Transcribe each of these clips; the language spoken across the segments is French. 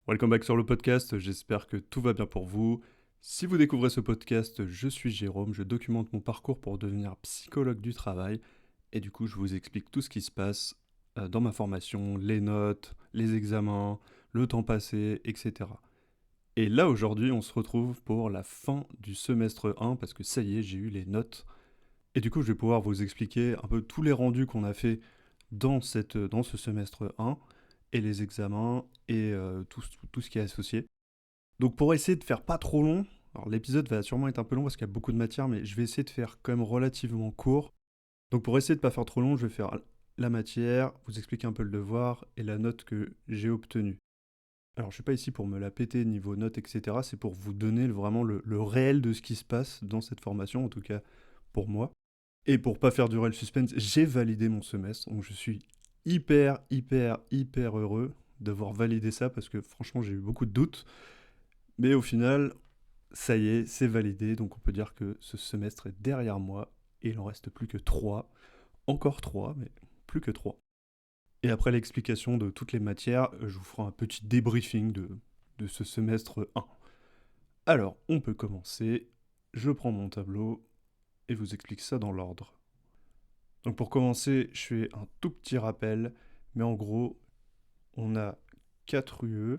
Welcome back sur le podcast, j'espère que tout va bien pour vous. Si vous découvrez ce podcast, je suis Jérôme, je documente mon parcours pour devenir psychologue du travail et du coup je vous explique tout ce qui se passe dans ma formation, les notes, les examens, le temps passé, etc. Et là aujourd'hui on se retrouve pour la fin du semestre 1 parce que ça y est j'ai eu les notes et du coup je vais pouvoir vous expliquer un peu tous les rendus qu'on a fait dans ce semestre 1 et les examens et tout ce qui est associé. Donc pour essayer de faire pas trop long, alors l'épisode va sûrement être un peu long parce qu'il y a beaucoup de matière, mais je vais essayer de faire quand même relativement court. Donc pour essayer de pas faire trop long, je vais faire la matière, vous expliquer un peu le devoir et la note que j'ai obtenue. Alors je suis pas ici pour me la péter niveau notes, etc. C'est pour vous donner vraiment le réel de ce qui se passe dans cette formation, en tout cas pour moi. Et pour pas faire durer le suspense, j'ai validé mon semestre, donc je suis hyper heureux d'avoir validé ça parce que franchement j'ai eu beaucoup de doutes. Mais au final, ça y est, c'est validé, donc on peut dire que ce semestre est derrière moi, et il en reste plus que 3. Encore 3, mais plus que 3. Et après l'explication de toutes les matières, je vous ferai un petit débriefing de ce semestre 1. Alors, on peut commencer. Je prends mon tableau et vous explique ça dans l'ordre. Donc pour commencer, je fais un tout petit rappel, mais en gros, on a 4 UE,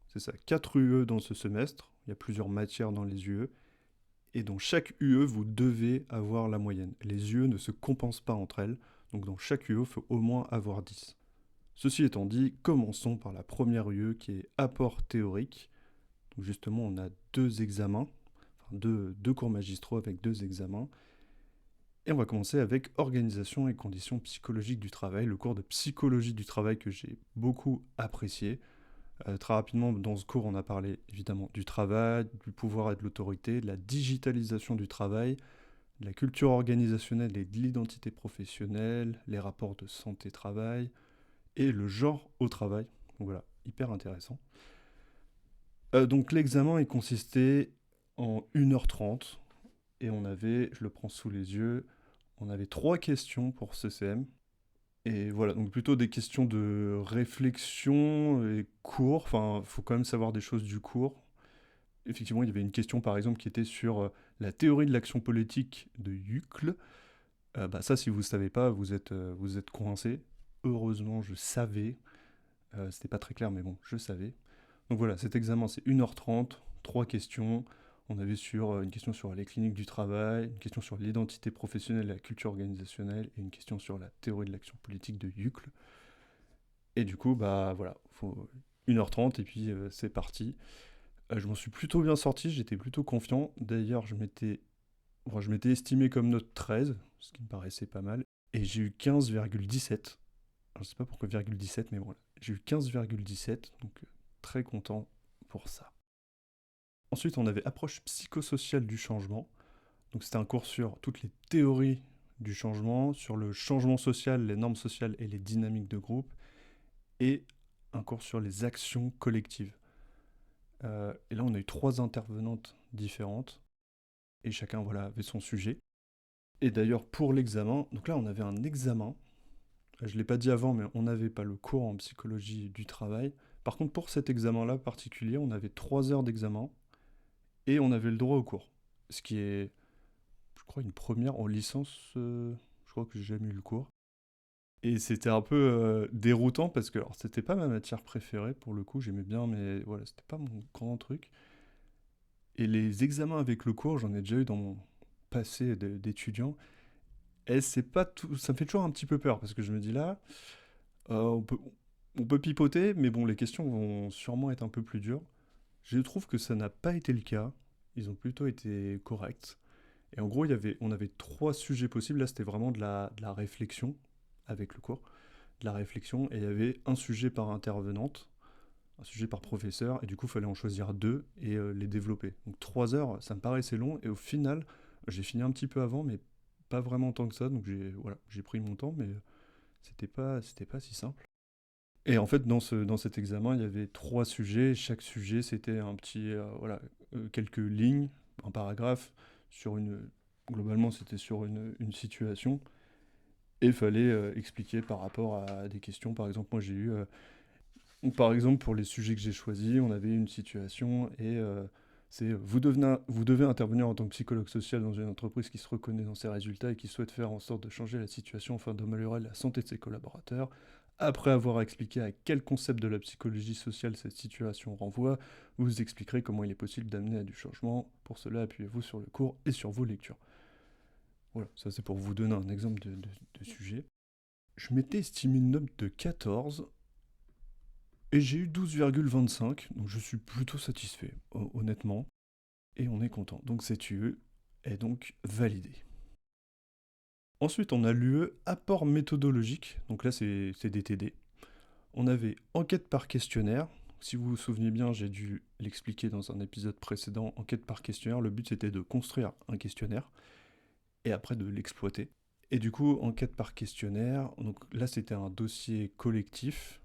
c'est ça, 4 UE dans ce semestre. Il y a plusieurs matières dans les UE. Et dans chaque UE, vous devez avoir la moyenne. Les UE ne se compensent pas entre elles, donc dans chaque UE, il faut au moins avoir 10. Ceci étant dit, commençons par la première UE qui est apport théorique. Donc justement, on a deux examens, enfin deux cours magistraux avec deux examens. Et on va commencer avec organisation et conditions psychologiques du travail, le cours de psychologie du travail que j'ai beaucoup apprécié. Très rapidement, dans ce cours, on a parlé évidemment du travail, du pouvoir et de l'autorité, de la digitalisation du travail, de la culture organisationnelle et de l'identité professionnelle, les rapports de santé-travail et le genre au travail. Donc voilà, hyper intéressant. Donc l'examen il consistait en 1h30 et on avait, je le prends sous les yeux, on avait 3 questions pour CCM. Et voilà, donc plutôt des questions de réflexion et cours. Enfin, il faut quand même savoir des choses du cours. Effectivement, il y avait une question par exemple qui était sur la théorie de l'action politique de Hucle. Bah ça, si vous ne savez pas, vous êtes coincé. Heureusement, je savais. C'était pas très clair, mais bon, je savais. Donc voilà, cet examen, c'est 1h30, 3 questions. On avait une question sur les cliniques du travail, une question sur l'identité professionnelle et la culture organisationnelle, et une question sur la théorie de l'action politique de Hucle. Et du coup, bah voilà, faut 1h30 et puis c'est parti. Je m'en suis plutôt bien sorti, j'étais plutôt confiant. D'ailleurs, je m'étais estimé comme note 13, ce qui me paraissait pas mal. Et j'ai eu 15,17. Je ne sais pas pourquoi 17, mais bon, j'ai eu 15,17, donc très content pour ça. Ensuite, on avait approche psychosociale du changement. Donc c'était un cours sur toutes les théories du changement, sur le changement social, les normes sociales et les dynamiques de groupe, et un cours sur les actions collectives. Et là, on a eu 3 intervenantes différentes, et chacun voilà, avait son sujet. Et d'ailleurs, pour l'examen, donc là, on avait un examen. Je ne l'ai pas dit avant, mais on n'avait pas le cours en psychologie du travail. Par contre, pour cet examen-là particulier, on avait 3 heures d'examen et on avait le droit au cours. Ce qui est, je crois, une première en licence. Je crois que j'ai jamais eu le cours. Et c'était un peu déroutant parce que alors, c'était pas ma matière préférée pour le coup. J'aimais bien, mais voilà, c'était pas mon grand truc. Et les examens avec le cours, j'en ai déjà eu dans mon passé d'étudiant. Et c'est pas tout, ça me fait toujours un petit peu peur parce que je me dis là, on peut pipoter, mais bon, les questions vont sûrement être un peu plus dures. Je trouve que ça n'a pas été le cas. Ils ont plutôt été corrects. Et en gros, on avait 3 sujets possibles. Là, c'était vraiment de la réflexion avec le cours. De la réflexion. Et il y avait un sujet par intervenante, un sujet par professeur. Et du coup, il fallait en choisir 2 et les développer. Donc 3 heures, ça me paraissait long. Et au final, j'ai fini un petit peu avant, mais pas vraiment tant que ça. Donc j'ai pris mon temps, mais c'était pas si simple. Et en fait, dans cet examen, il y avait 3 sujets. Chaque sujet, c'était un petit, voilà, quelques lignes, un paragraphe sur une. Globalement, c'était sur une situation. Et il fallait expliquer par rapport à des questions. Par exemple, moi, j'ai eu Donc, par exemple, pour les sujets que j'ai choisis, on avait une situation et c'est vous devez intervenir en tant que psychologue social dans une entreprise qui se reconnaît dans ses résultats et qui souhaite faire en sorte de changer la situation afin d'améliorer la santé de ses collaborateurs. Après avoir expliqué à quel concept de la psychologie sociale cette situation renvoie, vous expliquerez comment il est possible d'amener à du changement. Pour cela, appuyez-vous sur le cours et sur vos lectures. Voilà, ça c'est pour vous donner un exemple de sujet. Je m'étais estimé une note de 14 et j'ai eu 12,25, donc je suis plutôt satisfait, honnêtement, et on est content. Donc cette UE est donc validée. Ensuite, on a l'UE apport méthodologique, donc là c'est des TD. On avait enquête par questionnaire. Si vous vous souvenez bien, j'ai dû l'expliquer dans un épisode précédent, enquête par questionnaire. Le but c'était de construire un questionnaire et après de l'exploiter. Et du coup, enquête par questionnaire, donc là c'était un dossier collectif.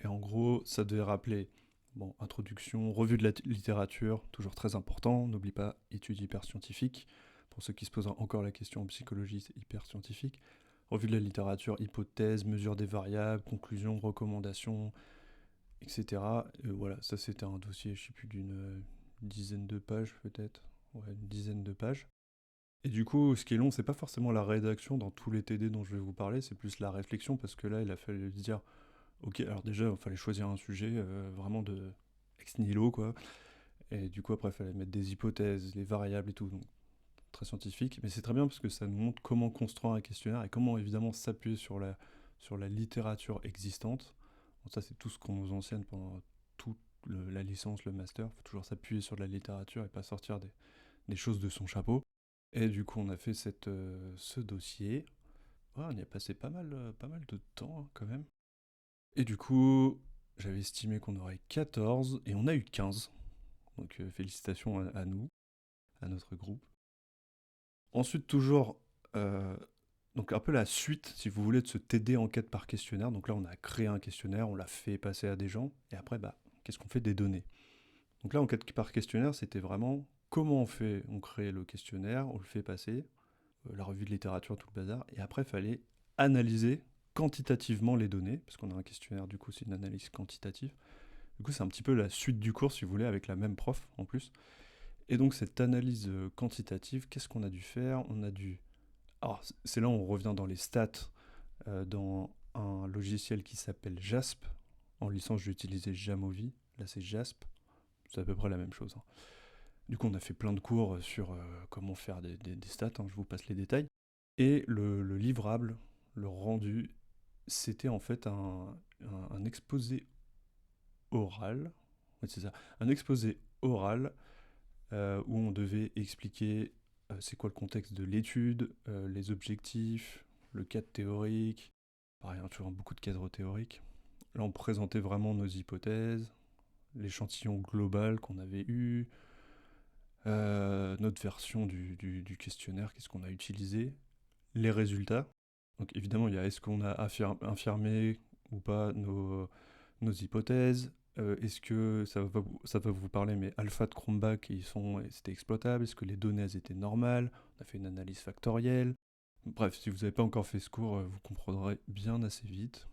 Et en gros, ça devait rappeler, bon, introduction, revue de la littérature, toujours très important, n'oublie pas études hyper scientifiques. Pour ceux qui se posent encore la question en psychologie, c'est hyper scientifique. Revue de la littérature, hypothèse, mesure des variables, conclusion, recommandations, etc. Et voilà, ça c'était un dossier, je sais plus, d'une dizaine de pages peut-être. Ouais, une dizaine de pages. Et du coup, ce qui est long, c'est pas forcément la rédaction dans tous les TD dont je vais vous parler, c'est plus la réflexion, parce que là, il a fallu se dire, ok, alors déjà, il fallait choisir un sujet vraiment de ex nihilo, quoi. Et du coup, après, il fallait mettre des hypothèses, les variables et tout. Donc, très scientifique. Mais c'est très bien parce que ça nous montre comment construire un questionnaire et comment, évidemment, s'appuyer sur la littérature existante. Bon, ça, c'est tout ce qu'on nous enseigne pendant toute la licence, le master. Il faut toujours s'appuyer sur de la littérature et pas sortir des choses de son chapeau. Et du coup, on a fait ce dossier. Ouais, on y a passé pas mal de temps, hein, quand même. Et du coup, j'avais estimé qu'on aurait 14 et on a eu 15. Donc félicitations à nous, à notre groupe. Ensuite, toujours, euh, donc un peu la suite, si vous voulez, de ce TD enquête par questionnaire. Donc là, on a créé un questionnaire, on l'a fait passer à des gens. Et après, bah, qu'est-ce qu'on fait des données? Donc là, enquête par questionnaire, c'était vraiment comment on crée le questionnaire, on le fait passer, la revue de littérature, tout le bazar. Et après, il fallait analyser quantitativement les données, parce qu'on a un questionnaire, du coup, c'est une analyse quantitative. Du coup, c'est un petit peu la suite du cours, si vous voulez, avec la même prof en plus. Et donc, cette analyse quantitative, qu'est-ce qu'on a dû faire? On a dû. Alors, c'est là où on revient dans les stats, dans un logiciel qui s'appelle JASP. En licence, j'ai utilisé Jamovi. Là, c'est JASP. C'est à peu près la même chose, hein. Du coup, on a fait plein de cours sur comment faire des stats, hein, je vous passe les détails. Et le livrable, le rendu, c'était en fait un exposé oral. Ouais, c'est ça. Un exposé oral où on devait expliquer c'est quoi le contexte de l'étude, les objectifs, le cadre théorique. Pareil, hein, toujours beaucoup de cadres théoriques. Là, on présentait vraiment nos hypothèses, l'échantillon global qu'on avait eu, notre version du questionnaire, qu'est-ce qu'on a utilisé, les résultats. Donc évidemment, il y a est-ce qu'on a affirmé ou pas nos hypothèses. Est-ce que ça va vous parler, mais alpha de Cronbach, c'était exploitable? Est-ce que les données elles étaient normales? On a fait une analyse factorielle. Bref, si vous n'avez pas encore fait ce cours, vous comprendrez bien assez vite.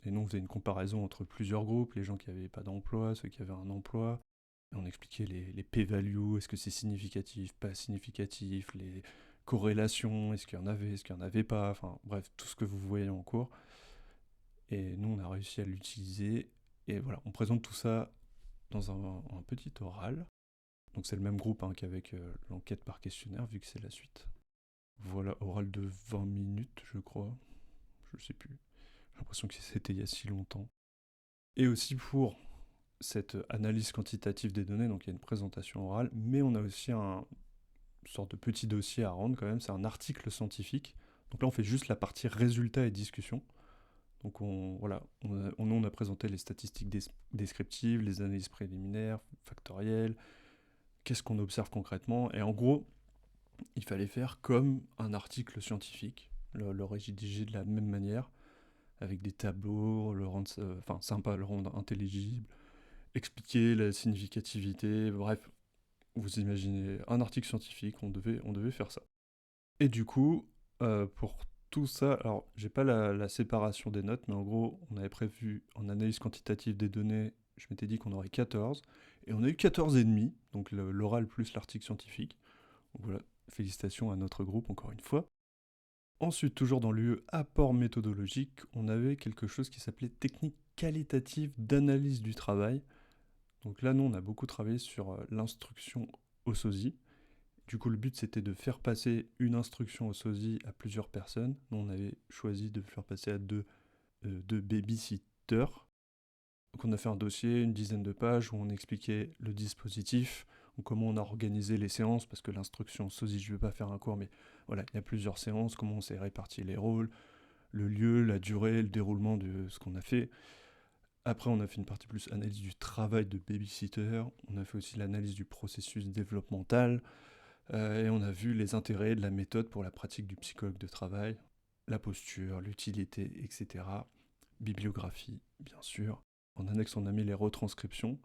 Et nous, on faisait une comparaison entre plusieurs groupes, les gens qui n'avaient pas d'emploi, ceux qui avaient un emploi. Et on expliquait les p-values, est-ce que c'est significatif, pas significatif, les corrélations, est-ce qu'il y en avait, est-ce qu'il n'y en avait pas, enfin bref, tout ce que vous voyez en cours. Et nous, on a réussi à l'utiliser. Et voilà, on présente tout ça dans un petit oral. Donc c'est le même groupe hein, qu'avec l'enquête par questionnaire, vu que c'est la suite. Voilà, oral de 20 minutes, je crois. Je sais plus. J'ai l'impression que c'était il y a si longtemps. Et aussi pour cette analyse quantitative des données, donc il y a une présentation orale, mais on a aussi une sorte de petit dossier à rendre quand même, c'est un article scientifique. Donc là, on fait juste la partie résultats et discussion. Donc voilà, on a présenté les statistiques descriptives, les analyses préliminaires, factorielles, qu'est-ce qu'on observe concrètement, et en gros, il fallait faire comme un article scientifique, le rédiger de la même manière, avec des tableaux, le rendre sympa, le rendre intelligible, expliquer la significativité, bref, vous imaginez un article scientifique, on devait faire ça. Et du coup, pour tout ça, alors j'ai pas la séparation des notes, mais en gros, on avait prévu en analyse quantitative des données, je m'étais dit qu'on aurait 14, et on a eu 14 et demi, donc l'oral plus l'article scientifique. Donc voilà, félicitations à notre groupe encore une fois. Ensuite, toujours dans l'UE apport méthodologique, on avait quelque chose qui s'appelait technique qualitative d'analyse du travail. Donc là, nous, on a beaucoup travaillé sur l'instruction au sosie. Du coup, le but, c'était de faire passer une instruction au sosie à plusieurs personnes. Nous, on avait choisi de faire passer à deux babysitters. Donc on a fait un dossier, une dizaine de pages, où on expliquait le dispositif, ou comment on a organisé les séances, parce que l'instruction sosie, je ne vais pas faire un cours, mais voilà, il y a plusieurs séances, comment on s'est réparti les rôles, le lieu, la durée, le déroulement de ce qu'on a fait. Après, on a fait une partie plus analyse du travail de babysitter, on a fait aussi l'analyse du processus développemental, et on a vu les intérêts de la méthode pour la pratique du psychologue de travail, la posture, l'utilité, etc. Bibliographie, bien sûr. En annexe, on a mis les retranscriptions.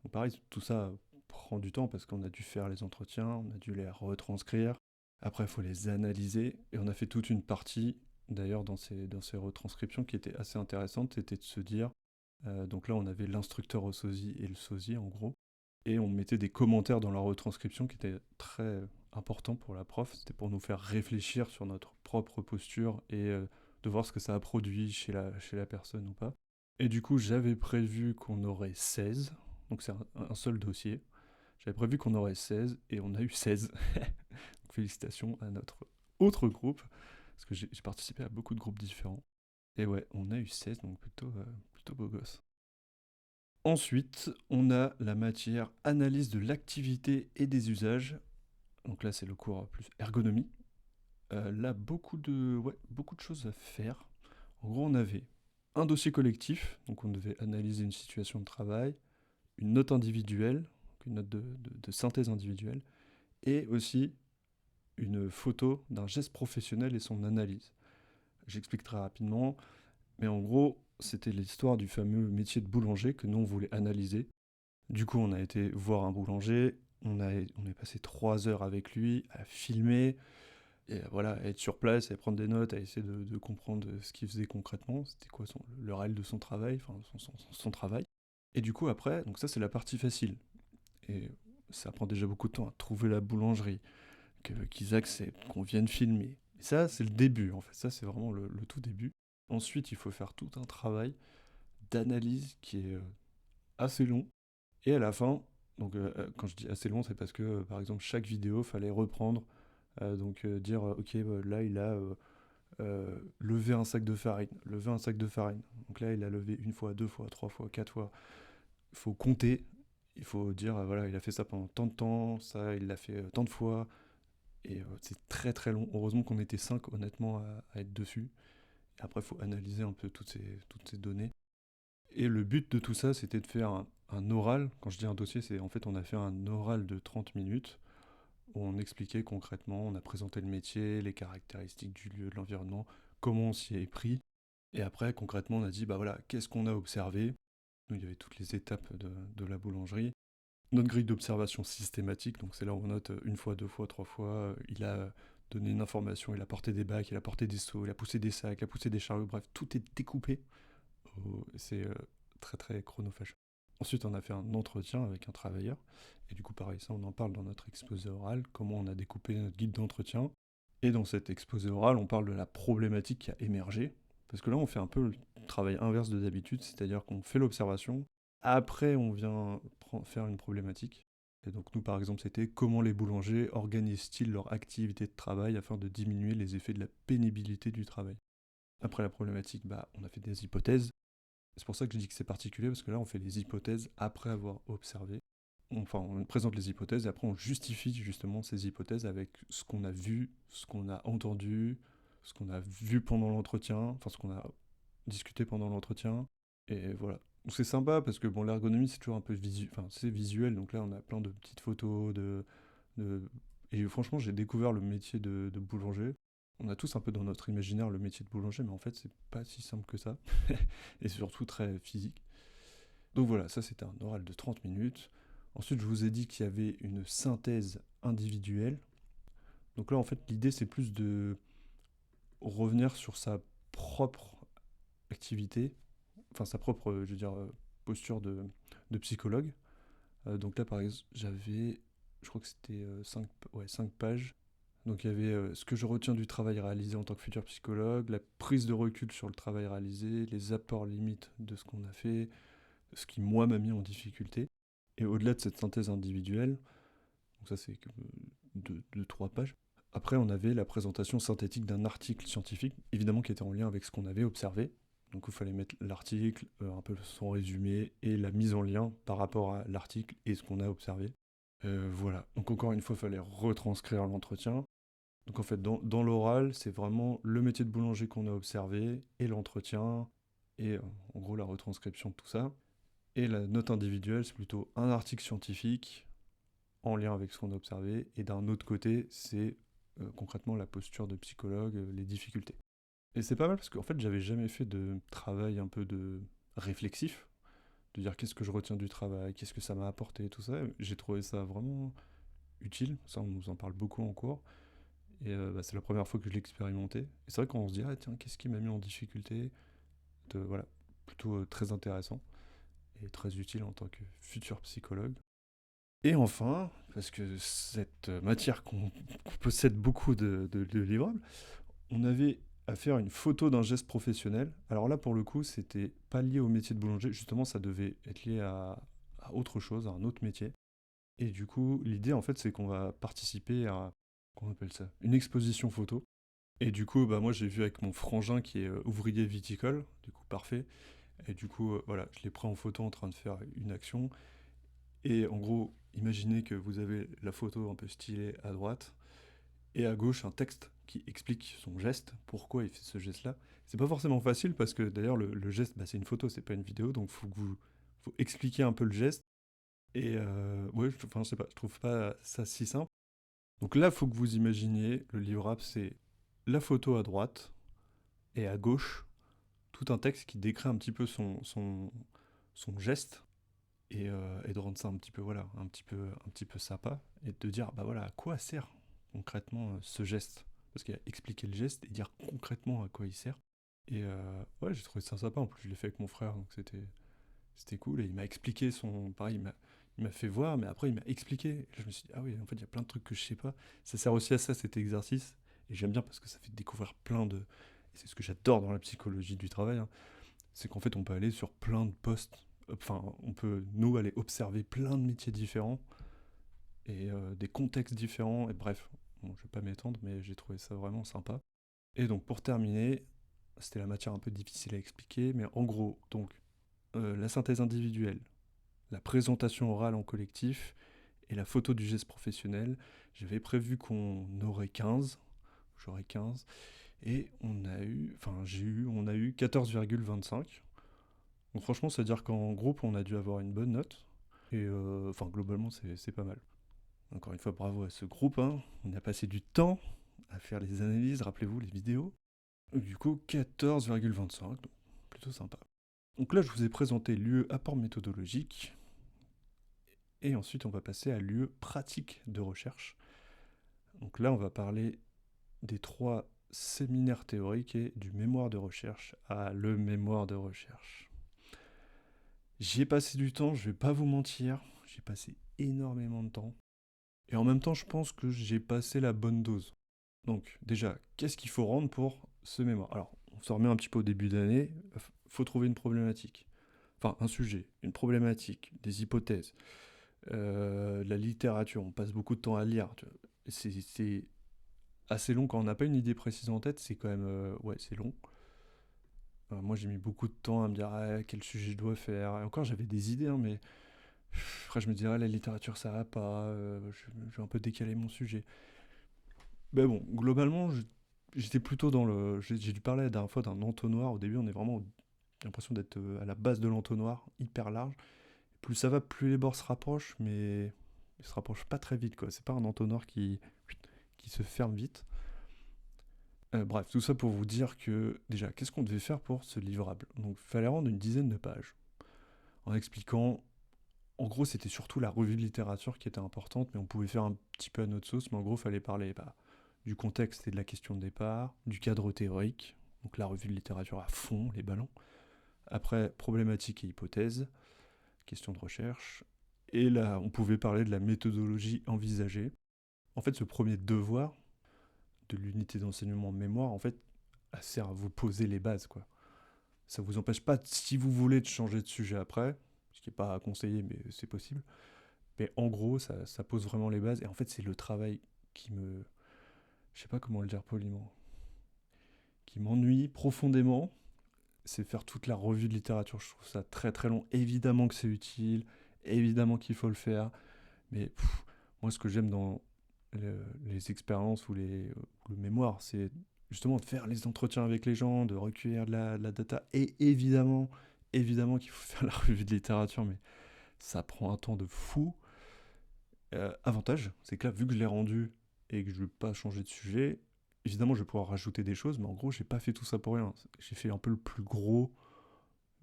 Donc pareil, tout ça prend du temps parce qu'on a dû faire les entretiens, on a dû les retranscrire. Après, il faut les analyser. Et on a fait toute une partie, d'ailleurs, dans ces retranscriptions qui était assez intéressante, c'était de se dire, donc là, on avait l'instructeur au sosie et le sosie, en gros. Et on mettait des commentaires dans la retranscription qui étaient très importants pour la prof. C'était pour nous faire réfléchir sur notre propre posture et de voir ce que ça a produit chez la personne ou pas. Et du coup, j'avais prévu qu'on aurait 16. Donc c'est un seul dossier. J'avais prévu qu'on aurait 16 et on a eu 16. Donc félicitations à notre autre groupe. Parce que j'ai participé à beaucoup de groupes différents. Et ouais, on a eu 16, donc plutôt beau gosse. Ensuite, on a la matière analyse de l'activité et des usages. Donc là, c'est le cours plus ergonomie. Là, beaucoup de choses à faire. En gros, on avait un dossier collectif, donc on devait analyser une situation de travail, une note individuelle, donc une note de synthèse individuelle, et aussi une photo d'un geste professionnel et son analyse. J'explique très rapidement, mais en gros, c'était l'histoire du fameux métier de boulanger que nous, on voulait analyser. Du coup, on a été voir un boulanger, on est passé 3 heures avec lui à filmer, et voilà, à être sur place, à prendre des notes, à essayer de comprendre ce qu'il faisait concrètement, c'était quoi le réel de son travail, enfin son travail. Et du coup, après, donc ça c'est la partie facile. Et ça prend déjà beaucoup de temps à trouver la boulangerie, qu'ils acceptent, qu'on vienne filmer. Et ça, c'est le début, en fait. Ça, c'est vraiment le tout début. Ensuite, il faut faire tout un travail d'analyse qui est assez long. Et à la fin, donc quand je dis assez long, c'est parce que, par exemple, chaque vidéo, fallait reprendre, donc dire, ok, là, il a levé un sac de farine, levé un sac de farine. Donc là, il a levé une fois, deux fois, trois fois, quatre fois. Il faut compter, il faut dire, voilà, il a fait ça pendant tant de temps, ça, il l'a fait tant de fois. Et c'est très très long. Heureusement qu'on était 5 honnêtement à être dessus. Et après, il faut analyser un peu toutes ces données. Et le but de tout ça, c'était de faire un oral. Quand je dis un dossier, c'est en fait, on a fait un oral de 30 minutes où on expliquait concrètement, on a présenté le métier, les caractéristiques du lieu, de l'environnement, comment on s'y est pris. Et après, concrètement, on a dit, bah voilà, qu'est-ce qu'on a observé. Nous, il y avait toutes les étapes de la boulangerie. Notre grille d'observation systématique, donc c'est là où on note une fois, deux fois, trois fois, il a donné une information, il a porté des bacs, il a porté des seaux, il a poussé des sacs, il a poussé des chariots, bref, tout est découpé. C'est très très chronophage. Ensuite, on a fait un entretien avec un travailleur, et du coup, pareil, ça, on en parle dans notre exposé oral, comment on a découpé notre guide d'entretien. Et dans cet exposé oral, on parle de la problématique qui a émergé, parce que là, on fait un peu le travail inverse de d'habitude, c'est-à-dire qu'on fait l'observation, après, on vient faire une problématique. Et donc nous, par exemple, c'était comment les boulangers organisent-ils leur activité de travail afin de diminuer les effets de la pénibilité du travail. Après la problématique, bah, on a fait des hypothèses. C'est pour ça que je dis que c'est particulier, parce que là, on fait les hypothèses après avoir observé. Enfin, on présente les hypothèses et après, on justifie justement ces hypothèses avec ce qu'on a vu, ce qu'on a entendu, ce qu'on a vu pendant l'entretien, enfin, ce qu'on a discuté pendant l'entretien. Et voilà. Donc c'est sympa parce que bon, l'ergonomie, c'est toujours un peu visuel, enfin, c'est visuel. Donc là, on a plein de petites photos, de... Et franchement, j'ai découvert le métier de boulanger. On a tous un peu dans notre imaginaire le métier de boulanger, mais en fait, c'est pas si simple que ça. Et surtout très physique. Donc voilà, ça c'était un oral de 30 minutes. Ensuite, je vous ai dit qu'il y avait une synthèse individuelle. Donc là, en fait, l'idée, c'est plus revenir sur sa propre activité, enfin sa propre, je veux dire, posture de psychologue. Donc là, par exemple, j'avais, je crois que c'était 5 pages. Donc il y avait ce que je retiens du travail réalisé en tant que futur psychologue, la prise de recul sur le travail réalisé, les apports limites de ce qu'on a fait, ce qui moi m'a mis en difficulté. Et au-delà de cette synthèse individuelle, donc ça c'est que 3 pages, après on avait la présentation synthétique d'un article scientifique, évidemment qui était en lien avec ce qu'on avait observé. Donc il fallait mettre l'article, un peu son résumé et la mise en lien par rapport à l'article et ce qu'on a observé. Voilà, donc encore une fois, il fallait retranscrire l'entretien. Donc en fait, dans l'oral, c'est vraiment le métier de boulanger qu'on a observé, et l'entretien, et en gros la retranscription de tout ça. Et la note individuelle, c'est plutôt un article scientifique en lien avec ce qu'on a observé, et d'un autre côté, c'est concrètement la posture de psychologue, les difficultés. Et c'est pas mal parce qu'en fait, j'avais jamais fait de travail un peu de réflexif, de dire qu'est-ce que je retiens du travail, qu'est-ce que ça m'a apporté, tout ça. J'ai trouvé ça vraiment utile, ça on nous en parle beaucoup en cours. Et c'est la première fois que je l'ai expérimenté. Et c'est vrai qu'on se dit, ah tiens, qu'est-ce qui m'a mis en difficulté voilà, plutôt très intéressant et très utile en tant que futur psychologue. Et enfin, parce que cette matière qu'on possède beaucoup de livrables, on avait à faire une photo d'un geste professionnel. Alors là, pour le coup, c'était pas lié au métier de boulanger. Justement, ça devait être lié à autre chose, à un autre métier. Et du coup, l'idée, en fait, c'est qu'on va participer à, comment on appelle ça, une exposition photo. Et du coup, bah, moi, j'ai vu avec mon frangin qui est ouvrier viticole, du coup, parfait. Et du coup, voilà, je l'ai pris en photo en train de faire une action. Et en gros, imaginez que vous avez la photo un peu stylée à droite, et à gauche, un texte qui explique son geste, pourquoi il fait ce geste-là. C'est pas forcément facile parce que d'ailleurs, le geste, bah, c'est une photo, c'est pas une vidéo, donc faut expliquer un peu le geste. Et ouais, enfin, je sais pas, je trouve pas ça si simple. Donc là, faut que vous imaginiez, le livrable, c'est la photo à droite, et à gauche, tout un texte qui décrit un petit peu son geste, et de rendre ça un petit peu, voilà, un petit peu sympa, et de dire, bah voilà, à quoi sert concrètement ce geste. Parce qu'il a expliqué le geste et dire concrètement à quoi il sert. Et ouais, j'ai trouvé ça sympa, en plus je l'ai fait avec mon frère, donc c'était cool, et il m'a expliqué pareil, il m'a fait voir, mais après il m'a expliqué. Et je me suis dit, ah oui, en fait, il y a plein de trucs que je sais pas. Ça sert aussi à ça, cet exercice. Et j'aime bien parce que ça fait découvrir plein de. Et c'est ce que j'adore dans la psychologie du travail, hein, c'est qu'en fait, on peut aller sur plein de postes. Enfin, on peut, nous, aller observer plein de métiers différents et des contextes différents. Et bref, bon, je vais pas m'étendre, mais j'ai trouvé ça vraiment sympa. Et donc, pour terminer, c'était la matière un peu difficile à expliquer, mais en gros, donc, la synthèse individuelle, la présentation orale en collectif et la photo du geste professionnel. J'avais prévu qu'on aurait 15, j'aurais 15, et on a eu 14,25. Donc franchement, c'est-à-dire qu'en groupe, on a dû avoir une bonne note, et enfin globalement, c'est pas mal. Encore une fois, bravo à ce groupe, hein. On a passé du temps à faire les analyses, rappelez-vous, les vidéos. Du coup, 14,25, donc plutôt sympa. Donc là, je vous ai présenté l'UE apport méthodologique, et ensuite on va passer à l'UE pratique de recherche. Donc là, on va parler des 3 séminaires théoriques et du mémoire de recherche. Ah, le mémoire de recherche. J'y ai passé du temps, je vais pas vous mentir, j'ai passé énormément de temps. Et en même temps, je pense que j'ai passé la bonne dose. Donc déjà, qu'est-ce qu'il faut rendre pour ce mémoire? Alors, on se remet un petit peu au début d'année, faut trouver une problématique. Enfin, un sujet, une problématique, des hypothèses, la littérature, on passe beaucoup de temps à lire. C'est assez long quand on n'a pas une idée précise en tête, c'est quand même... ouais, c'est long. Moi, j'ai mis beaucoup de temps à me dire ah, quel sujet je dois faire. Et encore, j'avais des idées, hein, mais après, je me disais, ah, la littérature, ça va pas, je vais un peu décaler mon sujet. Mais bon, globalement, j'étais plutôt dans le. J'ai dû parler la dernière fois d'un entonnoir. Au début, on est vraiment. J'ai l'impression d'être à la base de l'entonnoir, hyper large. Plus ça va, plus les bords se rapprochent, mais ils se rapprochent pas très vite, quoi. C'est pas un entonnoir qui se ferme vite. Bref, tout ça pour vous dire que, déjà, qu'est-ce qu'on devait faire pour ce livrable? Donc, il fallait rendre une dizaine de pages, en expliquant. En gros, c'était surtout la revue de littérature qui était importante, mais on pouvait faire un petit peu à notre sauce. Mais en gros, il fallait parler bah, du contexte et de la question de départ, du cadre théorique, donc la revue de littérature à fond, les ballons. Après, problématique et hypothèse, question de recherche. Et là, on pouvait parler de la méthodologie envisagée. En fait, ce premier devoir de l'unité d'enseignement mémoire, en fait, sert à vous poser les bases, quoi. Ça vous empêche pas, si vous voulez, de changer de sujet après, ce qui n'est pas à conseiller, mais c'est possible. Mais en gros, ça pose vraiment les bases. Et en fait, c'est le travail qui me... Je sais pas comment le dire poliment. Qui m'ennuie profondément. C'est faire toute la revue de littérature. Je trouve ça très très long. Évidemment que c'est utile. Évidemment qu'il faut le faire. Mais moi, ce que j'aime dans les expériences ou le mémoire, c'est justement de faire les entretiens avec les gens, de recueillir de la data. Et évidemment qu'il faut faire la revue de littérature. Mais ça prend un temps de fou. Avantage, c'est que là, vu que je l'ai rendu et que je ne veux pas changer de sujet, évidemment, je vais pouvoir rajouter des choses, mais en gros, j'ai pas fait tout ça pour rien. J'ai fait un peu le plus gros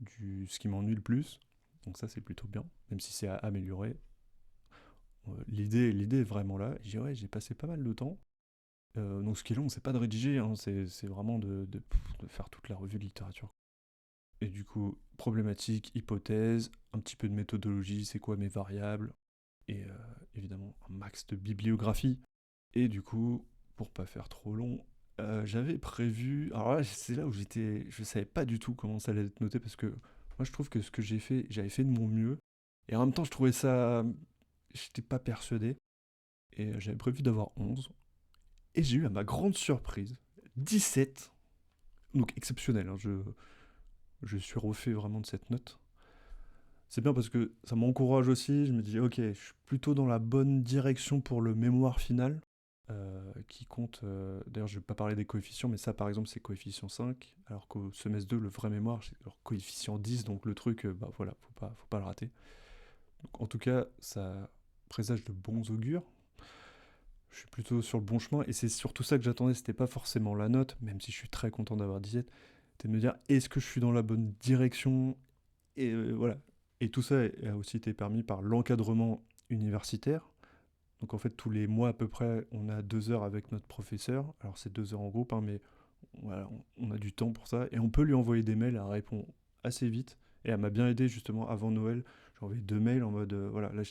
ce qui m'ennuie le plus. Donc ça, c'est plutôt bien, même si c'est à améliorer. L'idée est vraiment là. J'ai passé pas mal de temps. Donc ce qui est long, c'est pas de rédiger, hein, c'est vraiment de faire toute la revue de littérature. Et du coup, problématique, hypothèse, un petit peu de méthodologie, c'est quoi mes variables, et évidemment un max de bibliographie. Et du coup, pour pas faire trop long, j'avais prévu. Alors là, c'est là où je savais pas du tout comment ça allait être noté parce que moi je trouve que ce que j'ai fait, j'avais fait de mon mieux. Et en même temps, je trouvais ça. J'étais pas persuadé. Et j'avais prévu d'avoir 11. Et j'ai eu à ma grande surprise 17. Donc exceptionnel, hein, je suis refait vraiment de cette note. C'est bien parce que ça m'encourage aussi. Je me dis, ok, je suis plutôt dans la bonne direction pour le mémoire final, qui compte. D'ailleurs, je vais pas parler des coefficients, mais ça, par exemple, c'est coefficient 5, alors qu'au semestre 2, le vrai mémoire, c'est leur coefficient 10, donc le truc, bah voilà, faut pas le rater. Donc, en tout cas, ça présage de bons augures. Je suis plutôt sur le bon chemin, et c'est surtout ça que j'attendais. C'était pas forcément la note, même si je suis très content d'avoir 17. C'était de me dire, est-ce que je suis dans la bonne direction? Et voilà. Et tout ça a aussi été permis par l'encadrement universitaire. Donc en fait, tous les mois à peu près, on a 2 heures avec notre professeur. Alors c'est 2 heures en groupe, hein, mais voilà, on a du temps pour ça. Et on peut lui envoyer des mails, elle répond assez vite. Et elle m'a bien aidé justement avant Noël. J'ai envoyé 2 mails en mode, voilà, là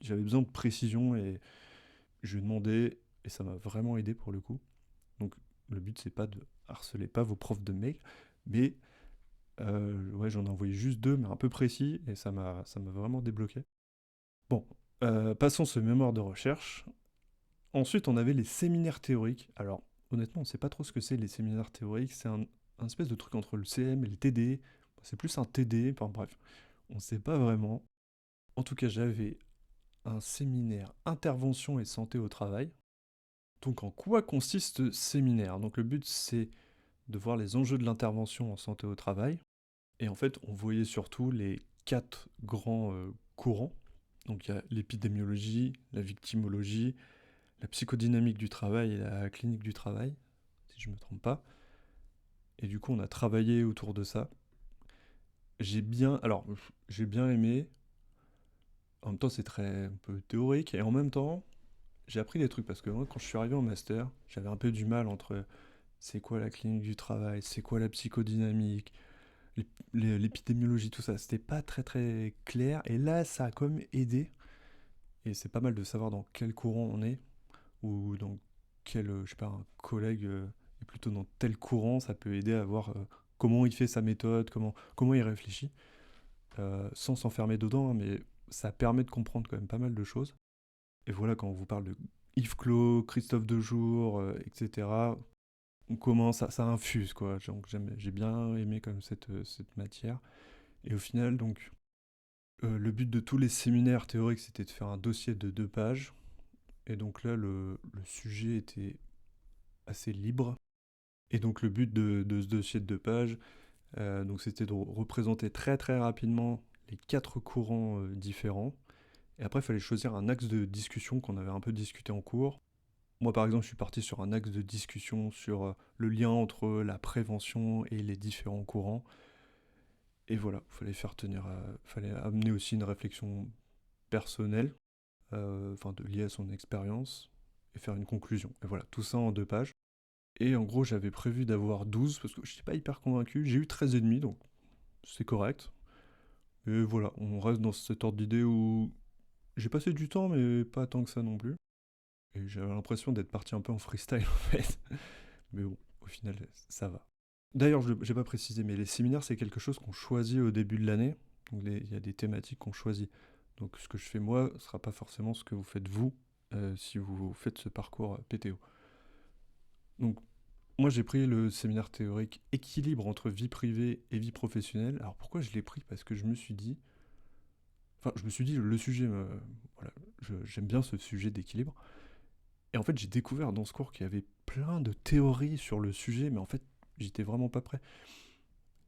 j'avais besoin de précision et je lui ai demandé, et ça m'a vraiment aidé pour le coup. Donc le but, c'est pas de harceler pas vos profs de mails, mais ouais, j'en ai envoyé juste 2, mais un peu précis, et ça m'a vraiment débloqué. Bon, passons ce mémoire de recherche. Ensuite, on avait les séminaires théoriques. Alors, honnêtement, on ne sait pas trop ce que c'est les séminaires théoriques. C'est un espèce de truc entre le CM et le TD. C'est plus un TD, enfin bref, on ne sait pas vraiment. En tout cas, j'avais un séminaire intervention et santé au travail. Donc, en quoi consiste ce séminaire? Donc, le but, c'est de voir les enjeux de l'intervention en santé au travail. Et en fait, on voyait surtout les 4 grands courants. Donc, il y a l'épidémiologie, la victimologie, la psychodynamique du travail et la clinique du travail, si je ne me trompe pas. Et du coup, on a travaillé autour de ça. Alors, j'ai bien aimé. En même temps, c'est très un peu théorique. Et en même temps, j'ai appris des trucs parce que moi, quand je suis arrivé en master, j'avais un peu du mal entre c'est quoi la clinique du travail, c'est quoi la psychodynamique, l'épidémiologie, tout ça. C'était pas très très clair. Et là, ça a quand même aidé. Et c'est pas mal de savoir dans quel courant on est ou dans quel, je sais pas, un collègue est plutôt dans tel courant, ça peut aider à voir comment il fait sa méthode, comment il réfléchit, sans s'enfermer dedans, hein, mais ça permet de comprendre quand même pas mal de choses. Et voilà, quand on vous parle de Yves Clos, Christophe Dejour, etc., on commence, ça infuse, quoi. Donc j'ai bien aimé quand même cette matière. Et au final, donc, le but de tous les séminaires théoriques, c'était de faire un dossier de 2 pages. Et donc là, le sujet était assez libre. Et donc le but de ce dossier de 2 pages, donc c'était de représenter très très rapidement les 4 courants différents. Et après, il fallait choisir un axe de discussion qu'on avait un peu discuté en cours. Moi, par exemple, je suis parti sur un axe de discussion sur le lien entre la prévention et les différents courants. Et voilà, fallait amener aussi une réflexion personnelle, liée à son expérience. et faire une conclusion. Et voilà, tout ça en 2 pages. Et en gros, j'avais prévu d'avoir 12 parce que je n'étais pas hyper convaincu. J'ai eu 13,5, donc c'est correct. Et voilà, on reste dans cet ordre d'idée où j'ai passé du temps, mais pas tant que ça non plus. Et j'avais l'impression d'être parti un peu en freestyle en fait. Mais bon, au final, ça va. D'ailleurs, je n'ai pas précisé, mais les séminaires, c'est quelque chose qu'on choisit au début de l'année. Donc il y a des thématiques qu'on choisit. Donc ce que je fais moi ne sera pas forcément ce que vous faites vous si vous faites ce parcours PTO. Donc moi j'ai pris le séminaire théorique équilibre entre vie privée et vie professionnelle. Alors pourquoi je l'ai pris? Parce que je me suis dit, enfin je me suis dit le sujet, voilà, j'aime bien ce sujet d'équilibre. Et en fait j'ai découvert dans ce cours qu'il y avait plein de théories sur le sujet, mais en fait j'étais vraiment pas prêt.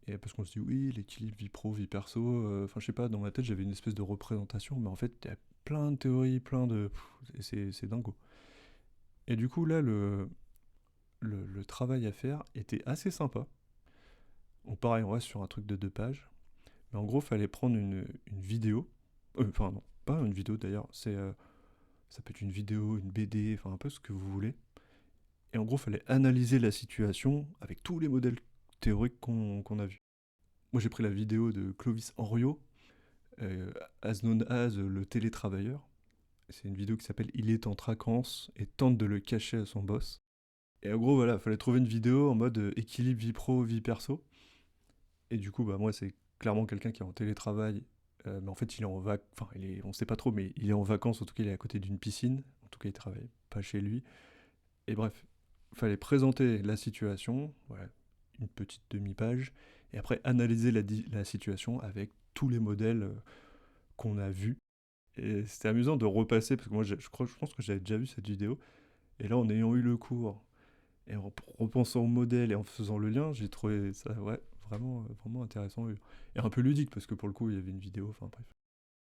Et parce qu'on se dit oui, l'équilibre vie pro, vie perso, enfin je sais pas, dans ma tête j'avais une espèce de représentation, mais en fait il y a plein de théories, plein de... c'est dingo. Et du coup là, le travail à faire était assez sympa. Bon, pareil, on reste sur un truc de 2 pages. Mais en gros, fallait prendre une vidéo. Enfin, non, pas une vidéo d'ailleurs. Ça peut être une vidéo, une BD, enfin un peu ce que vous voulez. Et en gros, fallait analyser la situation avec tous les modèles théoriques qu'on a vus. Moi, j'ai pris la vidéo de Clovis Henriot, as known as le télétravailleur. C'est une vidéo qui s'appelle Il est en traquance et tente de le cacher à son boss. Et en gros, voilà, fallait trouver une vidéo en mode équilibre vie pro, vie perso. Et du coup, bah, moi, c'est clairement quelqu'un qui est en télétravail, mais en fait, il est en vac... Enfin, on sait pas trop, mais il est en vacances, en tout cas, il est à côté d'une piscine. En tout cas, il travaille pas chez lui. Et bref, il fallait présenter la situation, voilà, une petite demi-page, et après analyser la situation avec tous les modèles qu'on a vus. Et c'était amusant de repasser, parce que moi, je pense que j'avais déjà vu cette vidéo. Et là, en ayant eu le cours, et en repensant au modèle et en faisant le lien, j'ai trouvé ça ouais, vraiment, vraiment intéressant et un peu ludique parce que pour le coup il y avait une vidéo, enfin bref.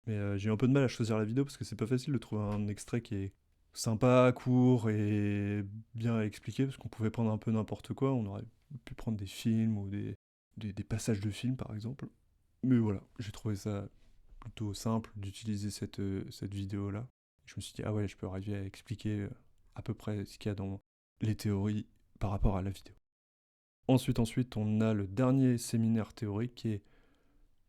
Mais j'ai eu un peu de mal à choisir la vidéo parce que c'est pas facile de trouver un extrait qui est sympa, court et bien expliqué parce qu'on pouvait prendre un peu n'importe quoi, on aurait pu prendre des films ou des passages de films par exemple. Mais voilà, j'ai trouvé ça plutôt simple d'utiliser cette vidéo-là. Je me suis dit, ah ouais, je peux arriver à expliquer à peu près ce qu'il y a dans les théories par rapport à la vidéo. Ensuite, on a le dernier séminaire théorique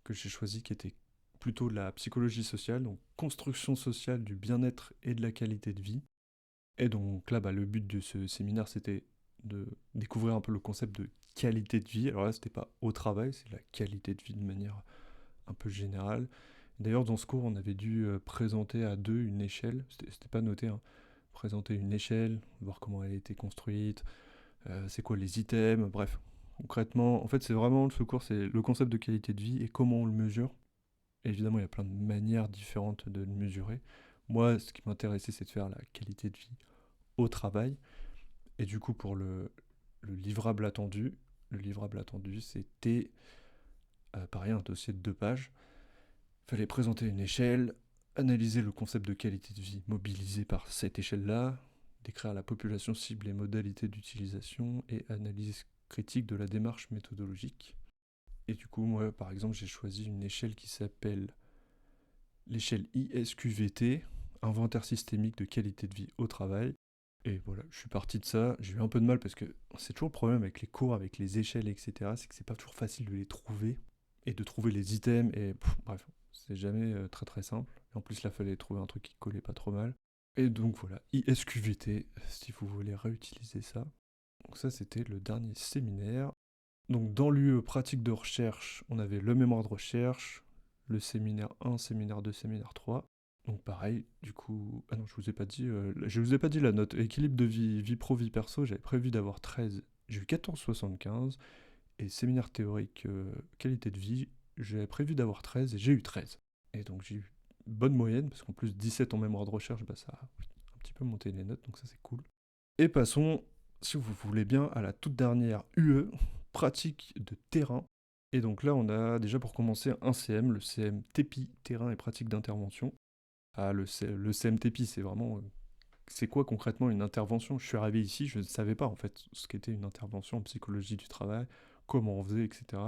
que j'ai choisi, qui était plutôt la psychologie sociale, donc construction sociale du bien-être et de la qualité de vie. Et donc là, bah, le but de ce séminaire, c'était de découvrir un peu le concept de qualité de vie. Alors là, c'était pas au travail, c'est la qualité de vie de manière un peu générale. D'ailleurs, dans ce cours, on avait dû présenter à deux une échelle, c'était pas noté, hein. Présenter une échelle, voir comment elle a été construite, c'est quoi les items, bref. Concrètement, en fait, c'est vraiment ce cours, c'est le concept de qualité de vie et comment on le mesure. Et évidemment, il y a plein de manières différentes de le mesurer. Moi, ce qui m'intéressait, c'est de faire la qualité de vie au travail. Et du coup, pour le livrable attendu, c'était pareil, un dossier de 2 pages. Il fallait présenter une échelle, analyser le concept de qualité de vie mobilisé par cette échelle-là, décrire la population cible et modalités d'utilisation et analyse critique de la démarche méthodologique. Et du coup, moi, par exemple, j'ai choisi une échelle qui s'appelle l'échelle ISQVT, inventaire systémique de qualité de vie au travail. Et voilà, je suis parti de ça. J'ai eu un peu de mal parce que c'est toujours le problème avec les cours, avec les échelles, etc. C'est que c'est pas toujours facile de les trouver et de trouver les items. Et bref, c'est jamais très très simple. Et en plus, là, il fallait trouver un truc qui collait pas trop mal. Et donc voilà, ISQVT, si vous voulez réutiliser ça. Donc ça, c'était le dernier séminaire. Donc dans l'UE pratique de recherche, on avait le mémoire de recherche, le séminaire 1, séminaire 2, séminaire 3. Donc pareil, du coup... Ah non, je vous ai pas dit la note. Équilibre de vie pro, vie perso, j'avais prévu d'avoir 13. J'ai eu 14,75. Et séminaire théorique qualité de vie, j'avais prévu d'avoir 13 et j'ai eu 13. Et donc j'ai eu une bonne moyenne, parce qu'en plus 17 en mémoire de recherche, bah, ça a un petit peu monté les notes, donc ça c'est cool. Et passons, si vous voulez bien, à la toute dernière UE, pratique de terrain. Et donc là, on a déjà pour commencer un CM, le CM TEPI, terrain et pratique d'intervention. Ah, le CM TEPI, c'est vraiment... c'est quoi concrètement une intervention? Je suis arrivé ici, je ne savais pas en fait ce qu'était une intervention en psychologie du travail, comment on faisait, etc.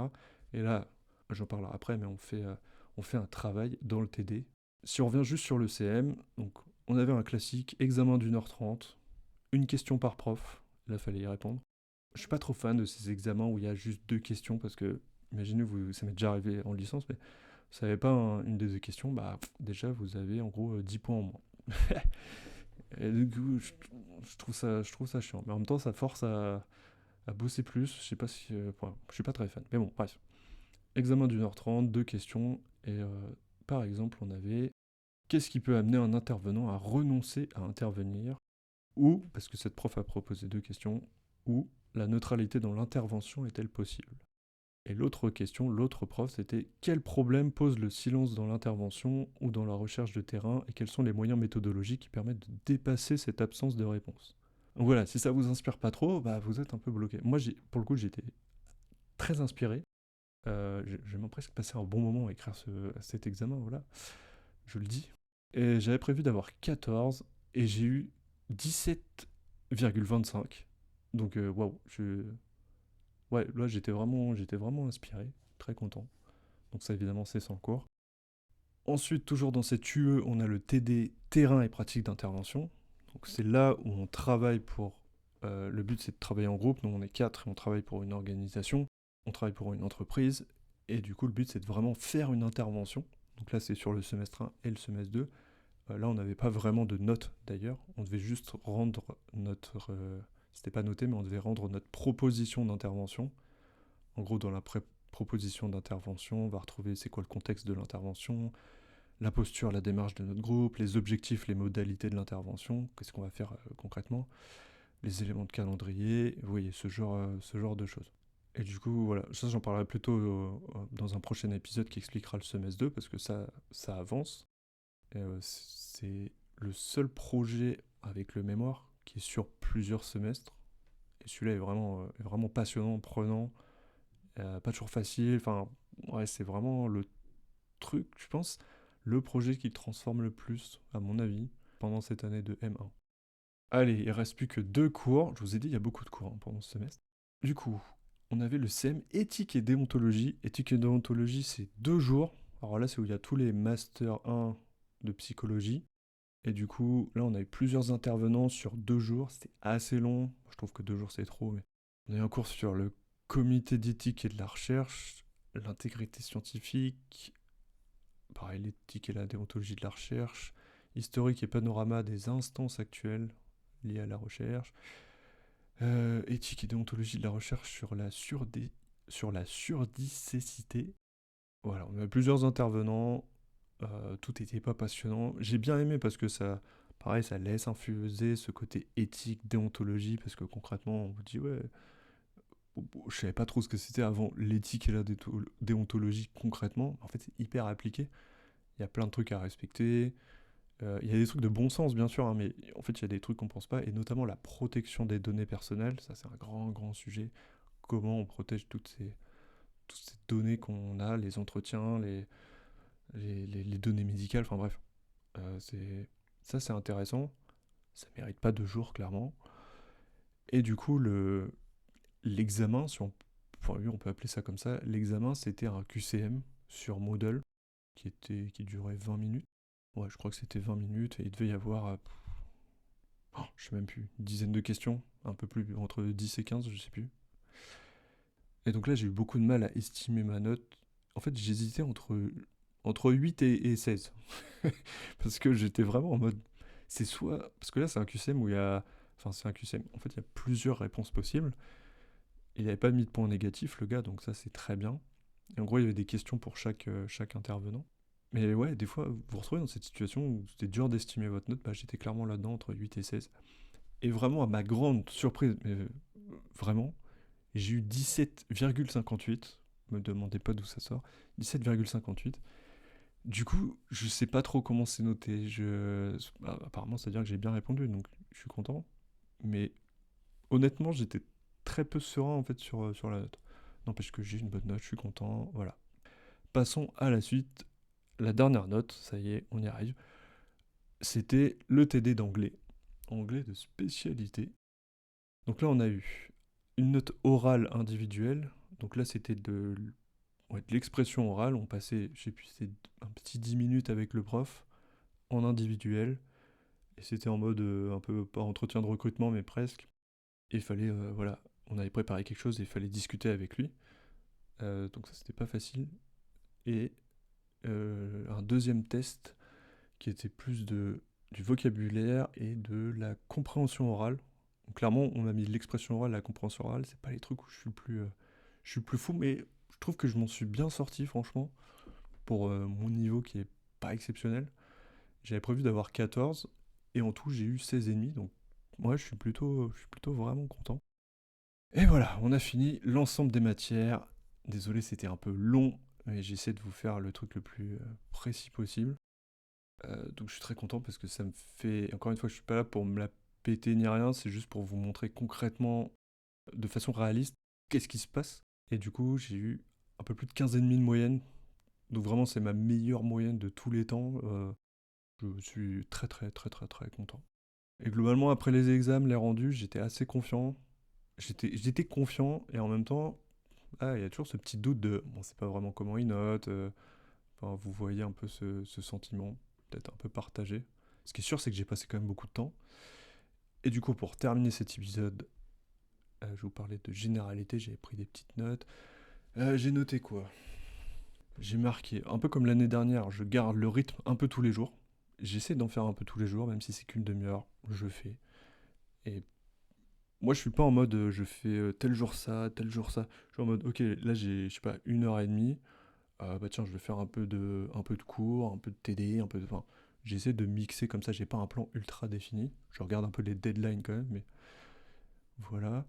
Et là, j'en parlerai après, mais on fait un travail dans le TD. Si on revient juste sur le CM, donc on avait un classique, examen d'1h30, une question par prof. Là, fallait y répondre. Je suis pas trop fan de ces examens où il y a juste 2 questions parce que, imaginez, ça m'est déjà arrivé en licence, mais vous savez pas une des 2 questions, bah déjà vous avez en gros 10 points en moins. Et du coup, je trouve ça chiant. Mais en même temps, ça force à bosser plus. Je sais pas si. Je suis pas très fan. Mais bon, bref. Examen d'1h30, 2 questions. Et par exemple, on avait qu'est-ce qui peut amener un intervenant à renoncer à intervenir? Ou, parce que cette prof a proposé 2 questions, ou la neutralité dans l'intervention est-elle possible? Et l'autre question, l'autre prof, c'était quel problème pose le silence dans l'intervention ou dans la recherche de terrain et quels sont les moyens méthodologiques qui permettent de dépasser cette absence de réponse? Donc voilà, si ça vous inspire pas trop, bah vous êtes un peu bloqué. Moi, pour le coup, j'étais très inspiré. J'ai même presque passé un bon moment à écrire cet examen, voilà, je le dis. Et j'avais prévu d'avoir 14 et j'ai eu 17,25. Donc waouh, ouais, là j'étais vraiment inspiré, très content. Donc ça évidemment c'est sans cours. Ensuite, toujours dans cette UE, on a le TD, terrain et pratique d'intervention. Donc c'est là où on travaille pour... le but c'est de travailler en groupe, nous on est 4 et on travaille pour une organisation, on travaille pour une entreprise, et du coup le but c'est de vraiment faire une intervention. Donc là c'est sur le semestre 1 et le semestre 2. Là on n'avait pas vraiment de notes d'ailleurs, on devait juste rendre notre... c'était pas noté mais on devait rendre notre proposition d'intervention. En gros dans la proposition d'intervention, on va retrouver c'est quoi le contexte de l'intervention, la posture, la démarche de notre groupe, les objectifs, les modalités de l'intervention, qu'est-ce qu'on va faire concrètement, les éléments de calendrier, vous voyez, ce genre de choses. Et du coup, voilà, ça j'en parlerai plutôt dans un prochain épisode qui expliquera le semestre 2, parce que ça avance. Et, c'est le seul projet avec le mémoire qui est sur plusieurs semestres. Et celui-là est vraiment passionnant, prenant, pas toujours facile. Enfin, ouais, c'est vraiment le truc, je pense, le projet qui transforme le plus, à mon avis, pendant cette année de M1. Allez, il reste plus que 2 cours. Je vous ai dit, il y a beaucoup de cours pendant ce semestre. Du coup, on avait le CM éthique et déontologie. Éthique et déontologie, c'est 2 jours. Alors là, c'est où il y a tous les Master 1 de psychologie. Et du coup, là, on a eu plusieurs intervenants sur 2 jours. C'était assez long. Je trouve que 2 jours, c'est trop. Mais on a eu un cours sur le comité d'éthique et de la recherche, l'intégrité scientifique, pareil, l'éthique et la déontologie de la recherche, historique et panorama des instances actuelles liées à la recherche, éthique et déontologie de la recherche sur la surdicécité. Voilà, on a plusieurs intervenants, tout était pas passionnant. J'ai bien aimé parce que ça, pareil, ça laisse infuser ce côté éthique, déontologie, parce que concrètement, on vous dit, ouais, je savais pas trop ce que c'était avant l'éthique et la déontologie concrètement. En fait, c'est hyper appliqué. Il y a plein de trucs à respecter. Il y a des trucs de bon sens, bien sûr, hein, mais en fait, il y a des trucs qu'on pense pas, et notamment la protection des données personnelles. Ça, c'est un grand, grand sujet. Comment on protège toutes ces données qu'on a, les entretiens, les données médicales, enfin bref. Ça, c'est intéressant. Ça mérite pas 2 jours, clairement. Et du coup, l'examen, enfin, oui, on peut appeler ça comme ça, l'examen, c'était un QCM sur Moodle qui durait 20 minutes. Ouais, je crois que c'était 20 minutes et il devait y avoir, je sais même plus, une dizaine de questions, un peu plus, entre 10 et 15, je sais plus. Et donc là, j'ai eu beaucoup de mal à estimer ma note. En fait, j'hésitais entre 8 et 16. Parce que j'étais vraiment en mode, c'est soit... Parce que là, c'est un QCM où il y a... Enfin, c'est un QCM. En fait, il y a plusieurs réponses possibles. Il n'avait pas mis de points négatifs, le gars, donc ça, c'est très bien. Et en gros, il y avait des questions pour chaque intervenant. Mais ouais, des fois, vous vous retrouvez dans cette situation où c'était dur d'estimer votre note. Bah, j'étais clairement là-dedans, entre 8 et 16. Et vraiment, à ma grande surprise, mais vraiment, j'ai eu 17,58. Me demandez pas d'où ça sort. 17,58. Du coup, je sais pas trop comment c'est noté. Apparemment, c'est-à-dire que j'ai bien répondu, donc je suis content. Mais honnêtement, j'étais très peu serein en fait sur la note. N'empêche que j'ai une bonne note, je suis content, voilà. Passons à la suite. La dernière note, ça y est, on y arrive. C'était le TD d'anglais. Anglais de spécialité. Donc là, on a eu une note orale individuelle. Donc là, c'était de l'expression orale. On passait, je sais plus, c'était un petit 10 minutes avec le prof en individuel. Et c'était en mode un peu, pas entretien de recrutement, mais presque. Et il fallait, voilà, on avait préparé quelque chose et il fallait discuter avec lui. Donc ça, c'était pas facile. Et un deuxième test qui était plus du vocabulaire et de la compréhension orale. Donc, clairement, on m'a mis l'expression orale, la compréhension orale, c'est pas les trucs où je suis le plus fou, mais je trouve que je m'en suis bien sorti, franchement, pour mon niveau qui est pas exceptionnel. J'avais prévu d'avoir 14, et en tout, j'ai eu 16,5, donc moi, je suis plutôt vraiment content. Et voilà, on a fini l'ensemble des matières. Désolé, c'était un peu long, mais j'essaie de vous faire le truc le plus précis possible. Donc je suis très content parce que ça me fait... Encore une fois, je suis pas là pour me la péter ni rien, c'est juste pour vous montrer concrètement, de façon réaliste, qu'est-ce qui se passe. Et du coup, j'ai eu un peu plus de 15,5 de moyenne. Donc vraiment, c'est ma meilleure moyenne de tous les temps. Je suis très très très très très content. Et globalement, après les examens, les rendus, j'étais assez confiant. J'étais confiant et en même temps, il y a toujours ce petit doute de, bon, c'est pas vraiment comment il note. Enfin, vous voyez un peu ce sentiment, peut-être un peu partagé. Ce qui est sûr, c'est que j'ai passé quand même beaucoup de temps. Et du coup, pour terminer cet épisode, je vous parlais de généralité, j'avais pris des petites notes. J'ai noté quoi? J'ai marqué, un peu comme l'année dernière, je garde le rythme un peu tous les jours. J'essaie d'en faire un peu tous les jours, même si c'est qu'une demi-heure, je fais. Et moi, je suis pas en mode je fais tel jour ça, tel jour ça. Je suis en mode, ok, là j'ai, je sais pas, 1 heure et demie. Bah tiens, je vais faire un peu de cours, un peu de TD, un peu de... Enfin, j'essaie de mixer comme ça, j'ai pas un plan ultra défini. Je regarde un peu les deadlines quand même, mais voilà.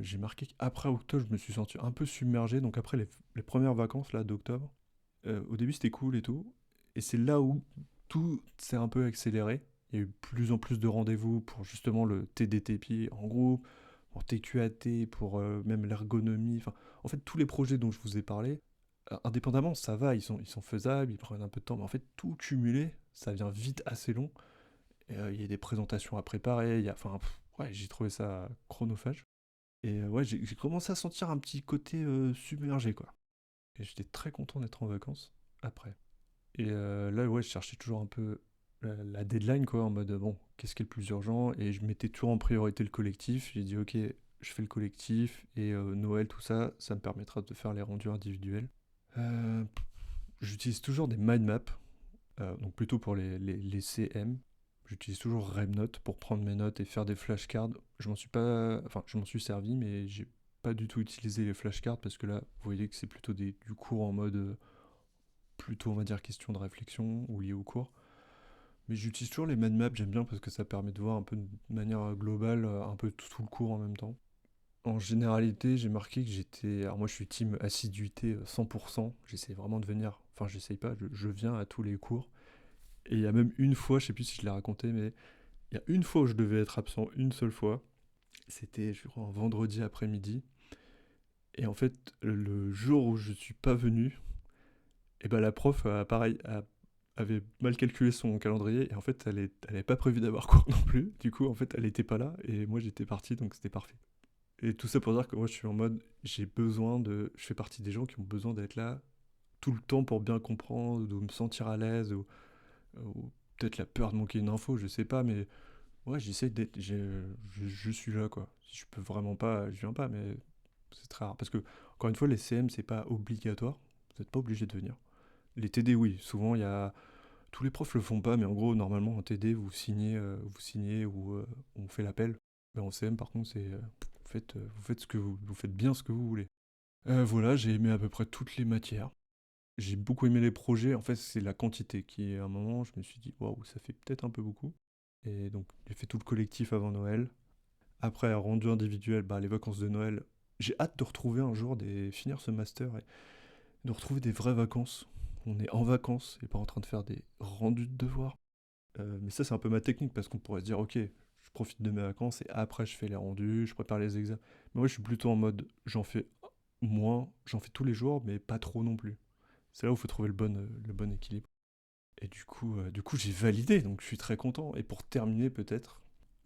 J'ai marqué qu'après octobre, je me suis senti un peu submergé. Donc après les premières vacances là d'octobre, au début c'était cool et tout. Et c'est là où tout s'est un peu accéléré. Il y a eu plus en plus de rendez-vous pour justement le TDTP en groupe, pour TQAT, pour même l'ergonomie. Enfin, en fait, tous les projets dont je vous ai parlé, indépendamment, ça va, ils sont faisables, ils prennent un peu de temps. Mais en fait, tout cumulé, ça devient vite assez long. Et, il y a des présentations à préparer. Enfin, ouais, j'ai trouvé ça chronophage. Et ouais, j'ai commencé à sentir un petit côté submergé, quoi. Et j'étais très content d'être en vacances après. Et là, ouais, je cherchais toujours un peu la deadline, quoi, en mode, bon, qu'est-ce qui est le plus urgent? Et je mettais toujours en priorité le collectif. J'ai dit, ok, je fais le collectif, et Noël, tout ça, ça me permettra de faire les rendus individuels. Euh, J'utilise toujours des mind maps, donc plutôt pour les CM. J'utilise toujours RemNote pour prendre mes notes et faire des flashcards. Je m'en suis pas, enfin, je m'en suis servi, mais j'ai pas du tout utilisé les flashcards parce que là, vous voyez que c'est plutôt du cours en mode plutôt, on va dire, question de réflexion ou lié au cours. Mais j'utilise toujours les mind maps, j'aime bien parce que ça permet de voir un peu de manière globale, un peu tout le cours en même temps. En généralité, j'ai marqué que j'étais. Alors, moi, je suis team assiduité 100%. J'essaie vraiment de venir. Enfin, j'essaye pas, je viens à tous les cours. Et il y a même une fois, je sais plus si je l'ai raconté, mais il y a une fois où je devais être absent une seule fois. C'était, je crois, un vendredi après-midi. Et en fait, le jour où je suis pas venu, et ben la prof, pareil, avait mal calculé son calendrier. Et en fait, elle avait pas prévu d'avoir cours non plus. Du coup, en fait, elle était pas là. Et moi, j'étais parti, donc c'était parfait. Et tout ça pour dire que moi, je suis en mode, j'ai besoin de. Je fais partie des gens qui ont besoin d'être là tout le temps pour bien comprendre, de me sentir à l'aise, ou peut-être la peur de manquer une info, je sais pas, mais ouais, j'essaie d'être. Je suis là, quoi. Si je peux vraiment pas, je viens pas, mais c'est très rare. Parce que, encore une fois, les CM, c'est pas obligatoire. Vous n'êtes pas obligé de venir. Les TD, oui. Souvent, il y a. Tous les profs le font pas, mais en gros, normalement, en TD, vous signez ou on fait l'appel. Mais en CM, par contre, c'est. Vous faites vous faites bien ce que vous voulez. Voilà, j'ai aimé à peu près toutes les matières. J'ai beaucoup aimé les projets. En fait, c'est la quantité qui, à un moment, je me suis dit, waouh, ça fait peut-être un peu beaucoup. Et donc, j'ai fait tout le collectif avant Noël. Après, rendu individuel, bah, les vacances de Noël. J'ai hâte de retrouver un jour, finir ce master et de retrouver des vraies vacances. On est en vacances et pas en train de faire des rendus de devoirs. Mais ça, c'est un peu ma technique parce qu'on pourrait se dire, ok, je profite de mes vacances et après, je fais les rendus, je prépare les examens. Mais moi, je suis plutôt en mode, j'en fais moins, j'en fais tous les jours, mais pas trop non plus. C'est là où il faut trouver le bon équilibre. Et du coup, j'ai validé, donc je suis très content. Et pour terminer, peut-être,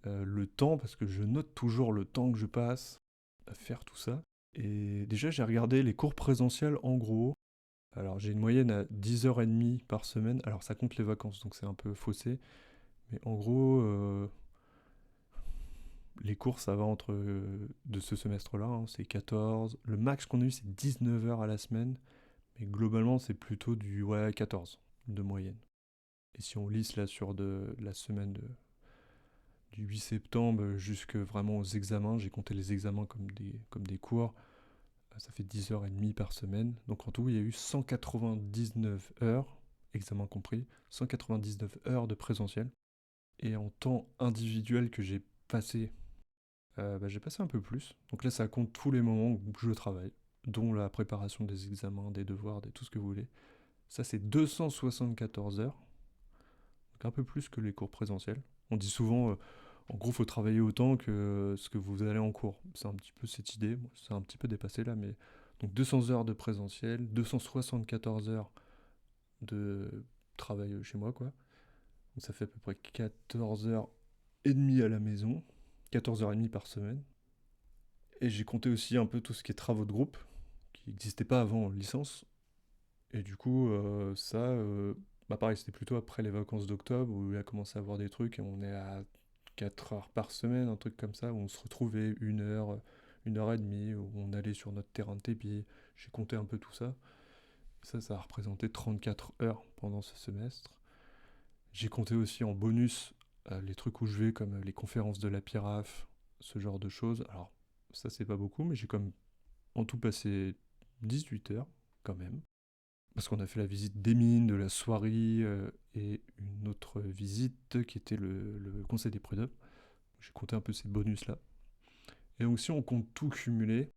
le temps, parce que je note toujours le temps que je passe à faire tout ça. Et déjà, j'ai regardé les cours présentiels en gros. Alors, j'ai une moyenne à 10h30 par semaine. Alors, ça compte les vacances, donc c'est un peu faussé. Mais en gros, les cours, ça va entre, de ce semestre-là, hein, c'est 14. Le max qu'on a eu, c'est 19 heures à la semaine. Mais globalement, c'est plutôt du ouais, 14 de moyenne. Et si on lisse là sur la semaine du 8 septembre jusque vraiment aux examens, j'ai compté les examens comme des cours, ça fait 10h30 par semaine. Donc en tout, il y a eu 199 heures, examen compris, 199 heures de présentiel. Et en temps individuel que j'ai passé un peu plus. Donc là, ça compte tous les moments où je travaille, dont la préparation des examens, des devoirs, tout ce que vous voulez. Ça, c'est 274 heures, donc un peu plus que les cours présentiels. On dit souvent, en gros, il faut travailler autant que ce que vous allez en cours. C'est un petit peu cette idée, bon, c'est un petit peu dépassé là, mais donc 200 heures de présentiel, 274 heures de travail chez moi, quoi. Donc ça fait à peu près 14 heures et demie à la maison, 14h30 par semaine. Et j'ai compté aussi un peu tout ce qui est travaux de groupe, qui n'existait pas avant en licence. Et du coup, bah pareil, c'était plutôt après les vacances d'octobre où il a commencé à avoir des trucs et on est à 4 heures par semaine, un truc comme ça, où on se retrouvait une heure et demie, où on allait sur notre terrain de tapis. J'ai compté un peu tout ça. Ça a représenté 34 heures pendant ce semestre. J'ai compté aussi en bonus les trucs où je vais, comme les conférences de la Piraf, ce genre de choses. Alors, ça, c'est pas beaucoup, mais j'ai comme en tout passé 18 heures, quand même. Parce qu'on a fait la visite des mines, de la soierie et une autre visite qui était le conseil des prud'hommes. J'ai compté un peu ces bonus-là. Et donc, si on compte tout cumulé,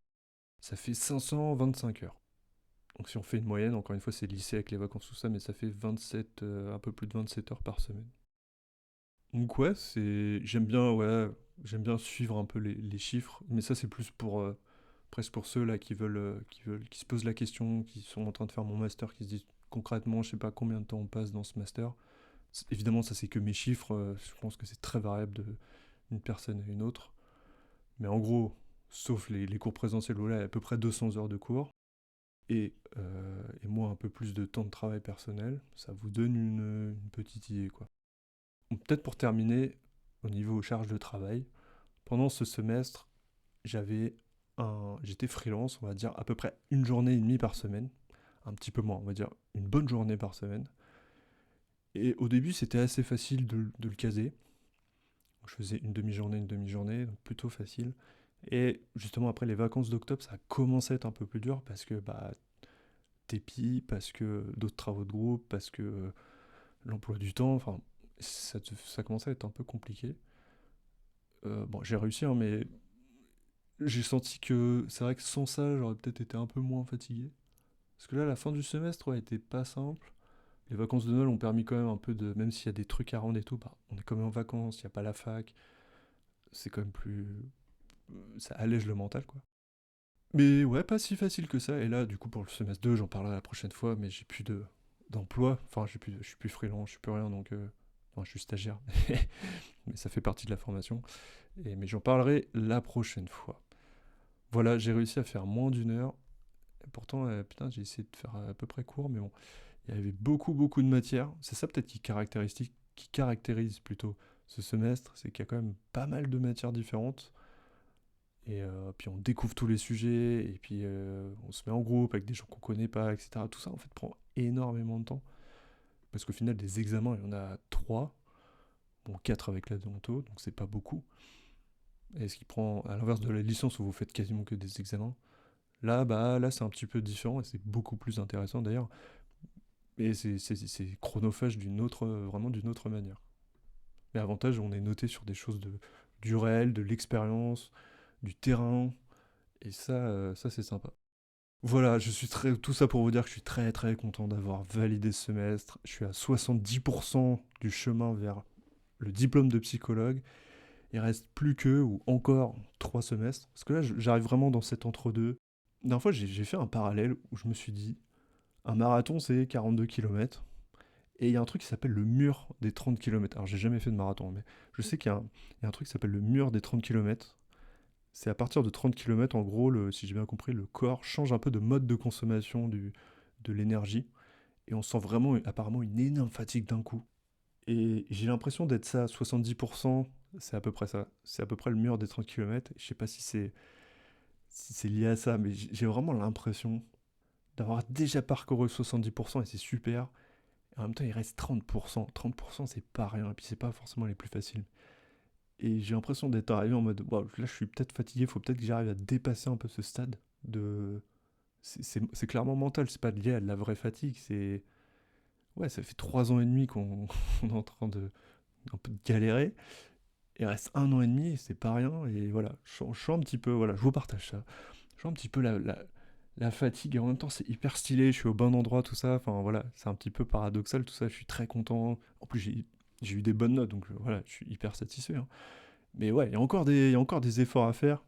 ça fait 525 heures. Donc, si on fait une moyenne, encore une fois, c'est lycée avec les vacances, tout ça, mais ça fait 27, un peu plus de 27 heures par semaine. Donc, ouais, j'aime bien suivre un peu les chiffres, mais ça, c'est plus pour, presque pour ceux là qui se posent la question, qui sont en train de faire mon master, qui se disent concrètement, je sais pas combien de temps on passe dans ce master. Évidemment, ça c'est que mes chiffres, je pense que c'est très variable d'une personne à une autre. Mais en gros, sauf les cours présentiels où là, il y a à peu près 200 heures de cours, et moi un peu plus de temps de travail personnel, ça vous donne une petite idée, quoi. Donc, peut-être pour terminer, au niveau charge de travail, pendant ce semestre, j'avais j'étais freelance, on va dire à peu près une journée et demie par semaine, un petit peu moins, on va dire une bonne journée par semaine. Et au début, c'était assez facile de le caser. Je faisais une demi-journée, donc plutôt facile. Et justement, après les vacances d'octobre, ça a commencé à être un peu plus dur parce que bah, TEPI, parce que d'autres travaux de groupe, parce que l'emploi du temps, enfin, ça commençait à être un peu compliqué. Bon, j'ai réussi, hein, mais j'ai senti que c'est vrai que sans ça, j'aurais peut-être été un peu moins fatigué. Parce que là, la fin du semestre, ouais, était pas simple. Les vacances de Noël ont permis quand même un peu de. Même s'il y a des trucs à rendre et tout, bah, on est quand même en vacances, il n'y a pas la fac. C'est quand même plus. Ça allège le mental, quoi. Mais ouais, pas si facile que ça. Et là, du coup, pour le semestre 2, j'en parlerai la prochaine fois, mais j'ai plus d'emploi. Enfin, je suis plus freelance, je suis plus rien, donc. Enfin, je suis stagiaire, mais ça fait partie de la formation. Mais j'en parlerai la prochaine fois. Voilà, j'ai réussi à faire moins d'une heure. Et pourtant, putain, j'ai essayé de faire à peu près court, mais bon. Il y avait beaucoup, beaucoup de matière. C'est ça peut-être qui caractérise plutôt ce semestre, c'est qu'il y a quand même pas mal de matières différentes. Et puis on découvre tous les sujets, et puis on se met en groupe avec des gens qu'on connaît pas, etc. Tout ça en fait prend énormément de temps. Parce qu'au final, des examens, il y en a 3, bon 4 avec la déonto, donc c'est pas beaucoup. Et ce qui prend, à l'inverse de la licence où vous faites quasiment que des examens, là c'est un petit peu différent et c'est beaucoup plus intéressant d'ailleurs. Et c'est chronophage vraiment d'une autre manière. Mais avantage, on est noté sur des choses du réel, de l'expérience, du terrain, et ça c'est sympa. Voilà, tout ça pour vous dire que je suis très très content d'avoir validé ce semestre. Je suis à 70% du chemin vers le diplôme de psychologue. Il reste plus que, ou encore, 3 semestres. Parce que là, j'arrive vraiment dans cet entre-deux. La dernière fois, j'ai fait un parallèle où je me suis dit, un marathon c'est 42 kilomètres. Et il y a un truc qui s'appelle le mur des 30 kilomètres. Alors, j'ai jamais fait de marathon, mais je sais qu'il y a un truc qui s'appelle le mur des 30 kilomètres. C'est à partir de 30 kilomètres, en gros, si j'ai bien compris, le corps change un peu de mode de consommation de l'énergie. Et on sent vraiment, apparemment, une énorme fatigue d'un coup. Et j'ai l'impression d'être ça à 70%, c'est à peu près ça. C'est à peu près le mur des 30 km. Je sais pas si c'est lié à ça, mais j'ai vraiment l'impression d'avoir déjà parcouru 70% et c'est super. Et en même temps, il reste 30%. 30%, c'est pas rien. Et puis, c'est pas forcément les plus faciles. Et j'ai l'impression d'être arrivé en mode, wow, là, je suis peut-être fatigué. Faut peut-être que j'arrive à dépasser un peu ce stade de. C'est clairement mental. C'est pas lié à de la vraie fatigue. C'est. Ouais, ça fait 3 ans et demi qu'on on est en train de un peu de galérer. Il reste 1 an et demi, c'est pas rien. Et voilà, je sens un petit peu, voilà, je vous partage ça. Je sens un petit peu la fatigue et en même temps c'est hyper stylé, je suis au bon endroit, tout ça. Enfin voilà, c'est un petit peu paradoxal tout ça, je suis très content. En plus j'ai eu des bonnes notes, donc voilà, je suis hyper satisfait, hein. Mais ouais, il y a encore des efforts à faire.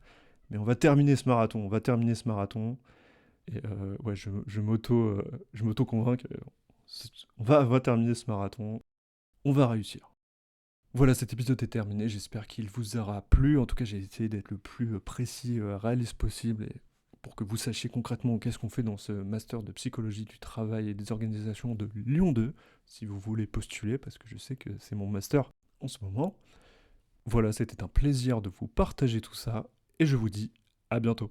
Mais on va terminer ce marathon, on va terminer ce marathon. Et ouais, je m'auto convainc. On va terminer ce marathon, on va réussir. Voilà, cet épisode est terminé, j'espère qu'il vous aura plu. En tout cas, j'ai essayé d'être le plus précis, réaliste possible, et pour que vous sachiez concrètement qu'est-ce qu'on fait dans ce master de psychologie du travail et des organisations de Lyon 2, si vous voulez postuler, parce que je sais que c'est mon master en ce moment. Voilà, c'était un plaisir de vous partager tout ça, et je vous dis à bientôt.